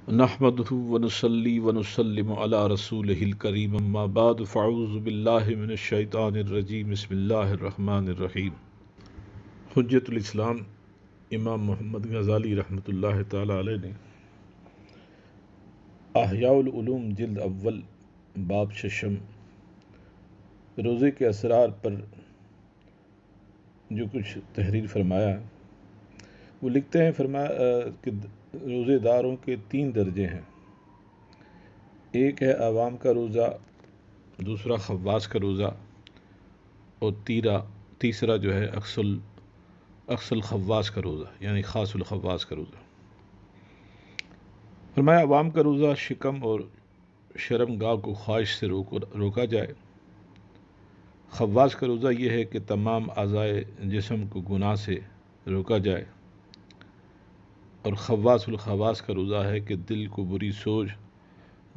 نحمده ونصلي ونسلم على رسوله الكريم اما بعد فاعوذ بالله من الشیطان الرجیم بسم اللہ الرحمن الرحیم۔ حجت الاسلام امام محمد غزالی رحمۃ اللہ تعالی علیہ نے احیاء العلوم جلد اول باب ششم روزے کے اسرار پر جو کچھ تحریر فرمایا وہ لکھتے ہیں، فرمایا کہ روزے داروں کے 3 درجے ہیں۔ ایک ہے عوام کا روزہ، دوسرا خواص کا روزہ، اور تیسرا جو ہے اقصى الخواص کا روزہ یعنی خاص الخواص کا روزہ۔ فرمایا عوام کا روزہ شکم اور شرم گاہ کو خواہش سے روکا جائے۔ خواص کا روزہ یہ ہے کہ تمام اعضائے جسم کو گناہ سے روکا جائے، اور خواص الخواص کا روزہ ہے کہ دل کو بری سوچ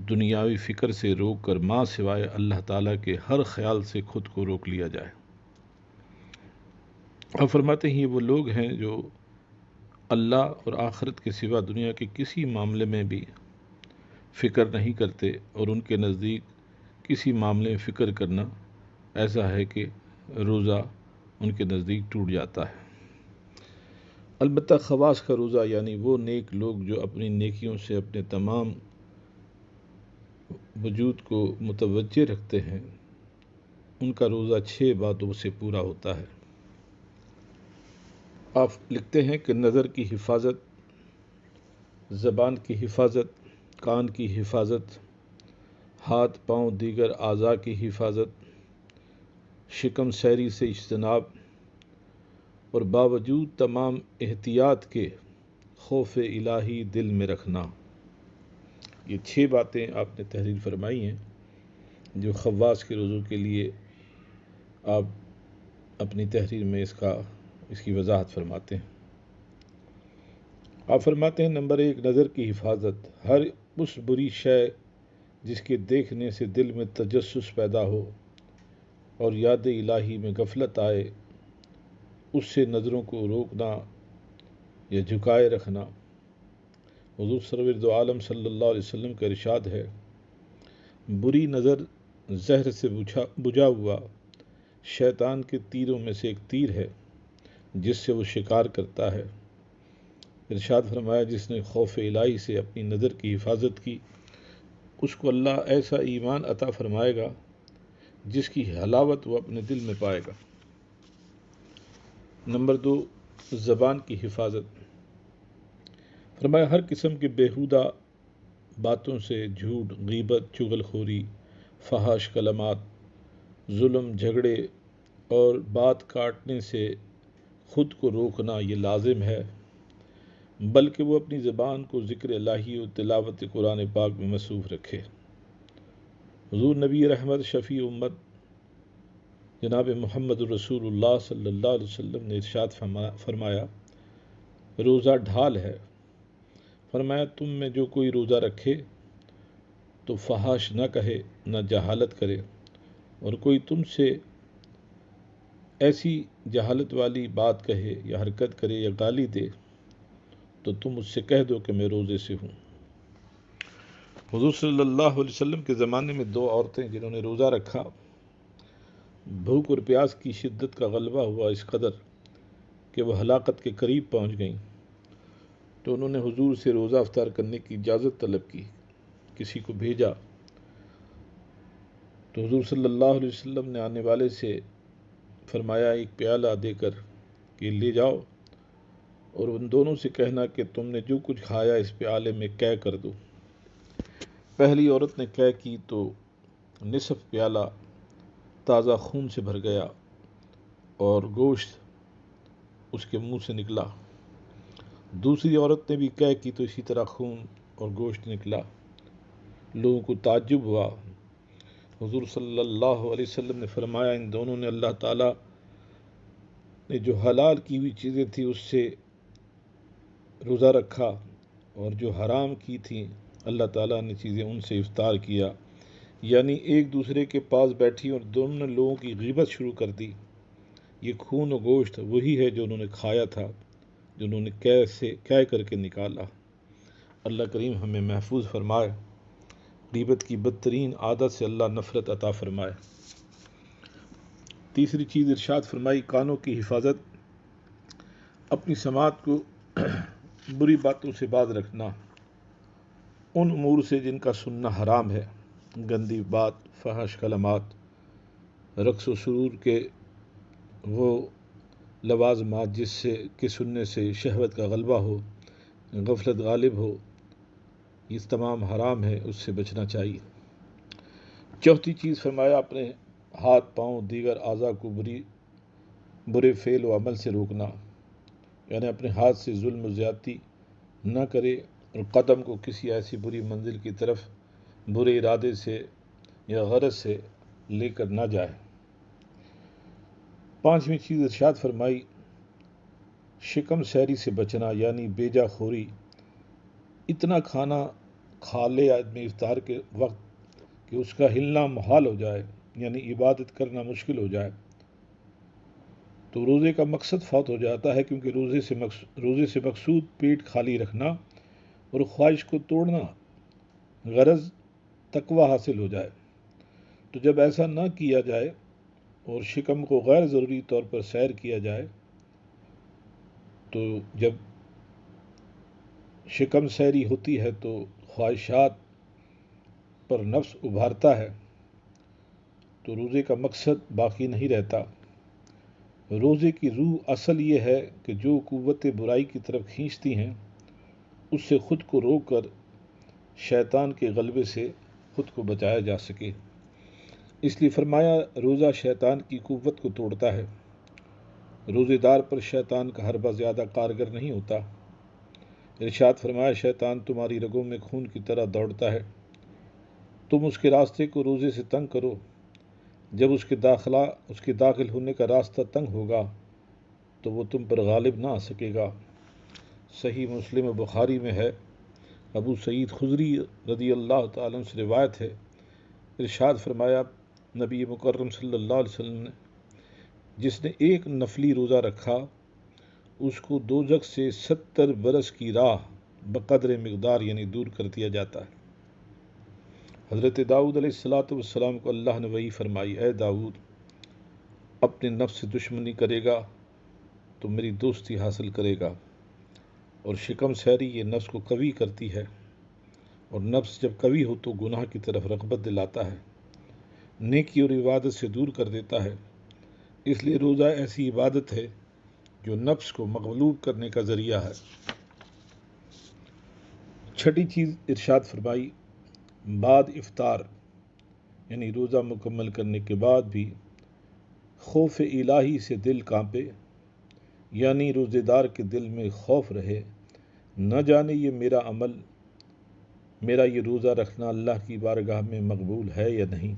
دنیاوی فکر سے روک کر ماں سوائے اللہ تعالیٰ کے ہر خیال سے خود کو روک لیا جائے۔ اور فرماتے ہیں یہ وہ لوگ ہیں جو اللہ اور آخرت کے سوا دنیا کے کسی معاملے میں بھی فکر نہیں کرتے، اور ان کے نزدیک کسی معاملے میں فکر کرنا ایسا ہے کہ روزہ ان کے نزدیک ٹوٹ جاتا ہے۔ البتہ خواص کا روزہ یعنی وہ نیک لوگ جو اپنی نیکیوں سے اپنے تمام وجود کو متوجہ رکھتے ہیں، ان کا روزہ 6 باتوں سے پورا ہوتا ہے۔ آپ لکھتے ہیں کہ نظر کی حفاظت، زبان کی حفاظت، کان کی حفاظت، ہاتھ پاؤں دیگر اعضاء کی حفاظت، شکم سیری سے اجتناب، اور باوجود تمام احتیاط کے خوف الہی دل میں رکھنا۔ یہ 6 باتیں آپ نے تحریر فرمائی ہیں جو خواص کے روزوں کے لیے آپ اپنی تحریر میں اس کی وضاحت فرماتے ہیں۔ آپ فرماتے ہیں نمبر 1 نظر کی حفاظت۔ ہر اس بری شے جس کے دیکھنے سے دل میں تجسس پیدا ہو اور یاد الہی میں غفلت آئے، اس سے نظروں کو روکنا یا جھکائے رکھنا۔ حضور سرور دو عالم صلی اللہ علیہ وسلم کا ارشاد ہے، بری نظر زہر سے بجھا ہوا شیطان کے تیروں میں سے ایک تیر ہے جس سے وہ شکار کرتا ہے۔ ارشاد فرمایا جس نے خوف الہی سے اپنی نظر کی حفاظت کی، اس کو اللہ ایسا ایمان عطا فرمائے گا جس کی حلاوت وہ اپنے دل میں پائے گا۔ نمبر 2 زبان کی حفاظت۔ فرمایا ہر قسم کے بیہودہ باتوں سے، جھوٹ، غیبت، چغل خوری، فحش کلمات، ظلم، جھگڑے اور بات کاٹنے سے خود کو روکنا یہ لازم ہے، بلکہ وہ اپنی زبان کو ذکر الہی اور تلاوت قرآن پاک میں مصروف رکھے۔ حضور نبی رحمت شفیع امت جناب محمد رسول اللہ صلی اللہ علیہ وسلم نے ارشاد فرمایا روزہ ڈھال ہے۔ فرمایا تم میں جو کوئی روزہ رکھے تو فحش نہ کہے نہ جہالت کرے، اور کوئی تم سے ایسی جہالت والی بات کہے یا حرکت کرے یا گالی دے تو تم اس سے کہہ دو کہ میں روزے سے ہوں۔ حضور صلی اللہ علیہ وسلم کے زمانے میں 2 عورتیں جنہوں نے روزہ رکھا، بھوک اور پیاس کی شدت کا غلبہ ہوا اس قدر کہ وہ ہلاکت کے قریب پہنچ گئیں، تو انہوں نے حضور سے روزہ افطار کرنے کی اجازت طلب کی، کسی کو بھیجا تو حضور صلی اللہ علیہ وسلم نے آنے والے سے فرمایا ایک پیالہ دے کر کہ لے جاؤ، اور ان دونوں سے کہنا کہ تم نے جو کچھ کھایا اس پیالے میں قے کر دو۔ پہلی عورت نے قے کی تو نصف پیالہ تازہ خون سے بھر گیا اور گوشت اس کے منہ سے نکلا۔ دوسری عورت نے بھی قے کی تو اسی طرح خون اور گوشت نکلا۔ لوگوں کو تعجب ہوا۔ حضور صلی اللہ علیہ وسلم نے فرمایا ان دونوں نے اللہ تعالیٰ نے جو حلال کی ہوئی چیزیں تھیں اس سے روزہ رکھا، اور جو حرام کی تھیں اللہ تعالیٰ نے چیزیں ان سے افطار کیا، یعنی ایک دوسرے کے پاس بیٹھی اور دونوں لوگوں کی غیبت شروع کر دی۔ یہ خون و گوشت وہی ہے جو انہوں نے کھایا تھا، جو انہوں نے قے کر کے نکالا۔ اللہ کریم ہمیں محفوظ فرمائے، غیبت کی بدترین عادت سے اللہ نفرت عطا فرمائے۔ تیسری چیز ارشاد فرمائی کانوں کی حفاظت، اپنی سماعت کو بری باتوں سے باز رکھنا، ان امور سے جن کا سننا حرام ہے، گندی بات، فحش کلمات، رقص و سرور کے وہ لوازمات جس سے کہ سننے سے شہوت کا غلبہ ہو، غفلت غالب ہو، یہ تمام حرام ہے، اس سے بچنا چاہیے۔ چوتھی چیز فرمایا اپنے ہاتھ پاؤں دیگر اعضاء کو برے فعل و عمل سے روکنا، یعنی اپنے ہاتھ سے ظلم و زیادتی نہ کرے اور قدم کو کسی ایسی بری منزل کی طرف برے ارادے سے یا غرض سے لے کر نہ جائے۔ پانچویں چیز ارشاد فرمائی شکم سیری سے بچنا، یعنی بیجا خوری، اتنا کھانا کھا لے آدمی افطار کے وقت کہ اس کا ہلنا محال ہو جائے، یعنی عبادت کرنا مشکل ہو جائے، تو روزے کا مقصد فوت ہو جاتا ہے، کیونکہ روزے سے مقصود پیٹ خالی رکھنا اور خواہش کو توڑنا، غرض تقوی حاصل ہو جائے۔ تو جب ایسا نہ کیا جائے اور شکم کو غیر ضروری طور پر سیر کیا جائے، تو جب شکم سیری ہوتی ہے تو خواہشات پر نفس ابھارتا ہے، تو روزے کا مقصد باقی نہیں رہتا۔ روزے کی روح اصل یہ ہے کہ جو قوت برائی کی طرف کھینچتی ہیں اس سے خود کو روک کر شیطان کے غلبے سے خود کو بچایا جا سکے۔ اس لیے فرمایا روزہ شیطان کی قوت کو توڑتا ہے، روزے دار پر شیطان کا حربہ زیادہ کارگر نہیں ہوتا۔ ارشاد فرمایا شیطان تمہاری رگوں میں خون کی طرح دوڑتا ہے، تم اس کے راستے کو روزے سے تنگ کرو، جب اس کے داخل ہونے کا راستہ تنگ ہوگا تو وہ تم پر غالب نہ آ سکے گا۔ صحیح مسلم و بخاری میں ہے، ابو سعید خدری رضی اللہ تعالیٰ عنہ سے روایت ہے، ارشاد فرمایا نبی مکرم صلی اللہ علیہ وسلم نے جس نے ایک نفلی روزہ رکھا اس کو دوزخ سے 70 برس کی راہ بقدر مقدار یعنی دور کر دیا جاتا ہے۔ حضرت داؤد علیہ السلام کو اللہ نے وحی فرمائی، اے داؤد اپنے نفس سے دشمنی کرے گا تو میری دوستی حاصل کرے گا، اور شکم سیری یہ نفس کو قوی کرتی ہے، اور نفس جب قوی ہو تو گناہ کی طرف رغبت دلاتا ہے، نیکی اور عبادت سے دور کر دیتا ہے۔ اس لیے روزہ ایسی عبادت ہے جو نفس کو مغلوب کرنے کا ذریعہ ہے۔ چھٹی چیز ارشاد فرمائی بعد افطار، یعنی روزہ مکمل کرنے کے بعد بھی خوف الہی سے دل کانپے، یعنی روزے دار کے دل میں خوف رہے، نہ جانے یہ میرا یہ روزہ رکھنا اللہ کی بارگاہ میں مقبول ہے یا نہیں۔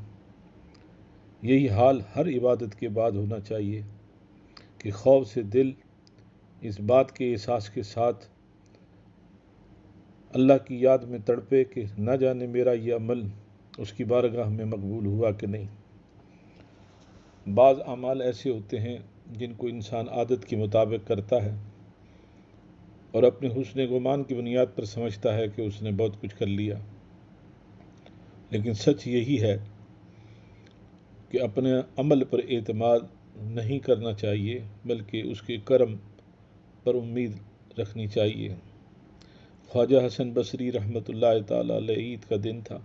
یہی حال ہر عبادت کے بعد ہونا چاہیے کہ خوف سے دل اس بات کے احساس کے ساتھ اللہ کی یاد میں تڑپے کہ نہ جانے میرا یہ عمل اس کی بارگاہ میں مقبول ہوا کہ نہیں۔ بعض اعمال ایسے ہوتے ہیں جن کو انسان عادت کے مطابق کرتا ہے اور اپنے حسن گمان کی بنیاد پر سمجھتا ہے کہ اس نے بہت کچھ کر لیا، لیکن سچ یہی ہے کہ اپنے عمل پر اعتماد نہیں کرنا چاہیے، بلکہ اس کے کرم پر امید رکھنی چاہیے۔ خواجہ حسن بصری رحمۃ اللہ تعالیٰ علیہ عید کا دن تھا،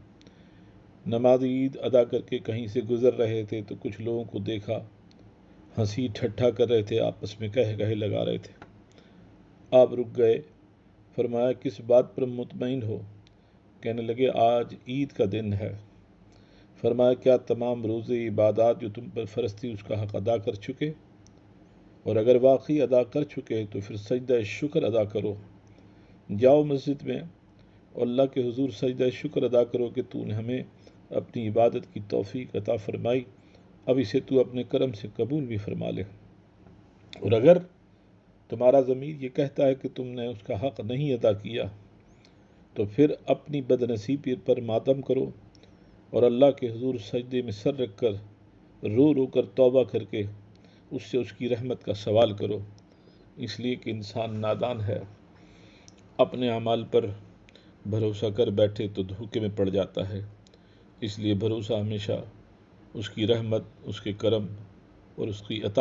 نماز عید ادا کر کے کہیں سے گزر رہے تھے تو کچھ لوگوں کو دیکھا، ہنسی ٹھٹھا کر رہے تھے، آپس میں کہے لگا رہے تھے۔ آپ رک گئے، فرمایا کس بات پر مطمئن ہو؟ کہنے لگے آج عید کا دن ہے۔ فرمایا کیا تمام روزے عبادات جو تم پر فرض تھی اس کا حق ادا کر چکے؟ اور اگر واقعی ادا کر چکے تو پھر سجدہ شکر ادا کرو، جاؤ مسجد میں اور اللہ کے حضور سجدہ شکر ادا کرو کہ تو نے ہمیں اپنی عبادت کی توفیق عطا فرمائی، اب اسے تو اپنے کرم سے قبول بھی فرما لے۔ اور اگر تمہارا ضمیر یہ کہتا ہے کہ تم نے اس کا حق نہیں ادا کیا تو پھر اپنی بد نصیبی پر ماتم کرو اور اللہ کے حضور سجدے میں سر رکھ کر رو رو کر توبہ کر کے اس سے اس کی رحمت کا سوال کرو، اس لیے کہ انسان نادان ہے، اپنے اعمال پر بھروسہ کر بیٹھے تو دھوکے میں پڑ جاتا ہے۔ اس لیے بھروسہ ہمیشہ اس کی رحمت، اس کے کرم اور اس کی عطا